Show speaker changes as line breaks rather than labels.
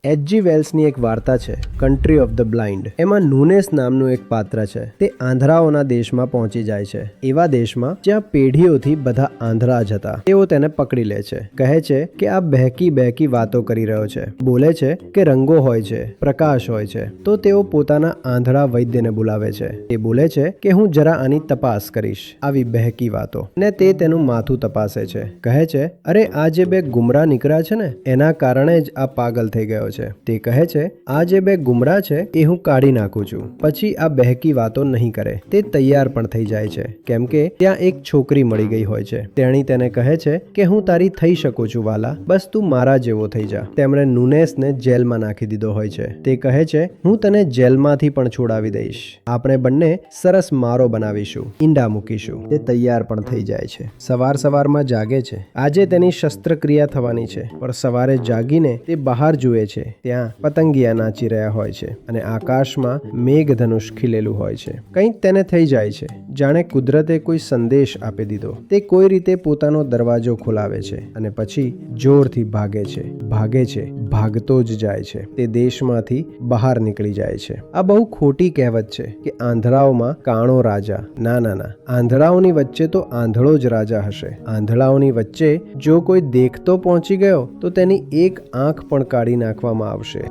એચ.જી. વેલ્સની એક વાર્તા છે કન્ટ્રી ઓફ ધ બ્લાઇન્ડ. એમાં નુનેસ નામનું એક પાત્ર છે. તે આંધળાઓના દેશમાં પહોંચી જાય છે, એવા દેશમાં જ્યાં પેઢીઓથી બધા આંધળા જ હતા. તેઓ તેને પકડી લે છે. કહે છે કે આ બહેકી બહેકી વાતો કરી રહ્યો છે. બોલે છે કે રંગો હોય છે, પ્રકાશ હોય છે. તો તેઓ પોતાના આંધળા વૈદ્યને બોલાવે છે. તે બોલે છે કે હું જરા આની તપાસ કરીશ, આવી બહેકી વાતો. ને તે તેનું માથું તપાસે છે. કહે છે, અરે આ જે બે ગુમરા નીકળ્યા છે ને, એના કારણે જ આ પાગલ થઈ ગયો છે. તે કહે છે, આ જે બે ગુમરા છે એ હું કાઢી નાખું છું, પછી આ બહેકી વાતો નહીં કરે. તે તૈયાર પણ થઈ જાય છે, કેમ કે ત્યાં એક છોકરી મળી ગઈ હોય છે. તેણી તેને કહે છે કે હું તારી થઈ શકું છું વાલા, બસ તું મારા જેવો થઈ જા. તેમણે નુનેસને જેલમાં નાખી દીધો હોય છે. તે કહે છે, હું તને જેલમાંથી પણ છોડાવી દઈશ. આપણે બંને સરસ મારો બનાવીશું, ઈંડા મૂકીશું. તે તૈયાર પણ થઈ જાય છે. સવારમાં જાગે છે. આજે તેની શસ્ત્રક્રિયા થવાની છે, પણ સવારે જાગીને તે બહાર જુએ છે. ત્યાં પતંગિયા નાચી રહ્યા હોય છે અને આકાશમાં મેઘધનુષ ખીલેલું હોય છે. કંઈક તેને થઈ જાય છે, જાણે કુદરતે કોઈ સંદેશ આપી દીધો. તે કોઈ રીતે પોતાનો દરવાજો ખોલાવે છે અને પછી જોરથી ભાગે છે, ભાગતો જ જાય છે. તે દેશમાંથી બહાર નીકળી જાય છે. આ બહુ ખોટી કહેવત છે કે આંધળાઓમાં કાણો રાજા. ના, આંધળાઓની વચ્ચે તો આંધળો જ રાજા હશે. આંધળાઓની વચ્ચે જો કોઈ દેખતો પહોંચી ગયો તો તેની એક આંખ પણ કાઢી નાખવામાં આવશે.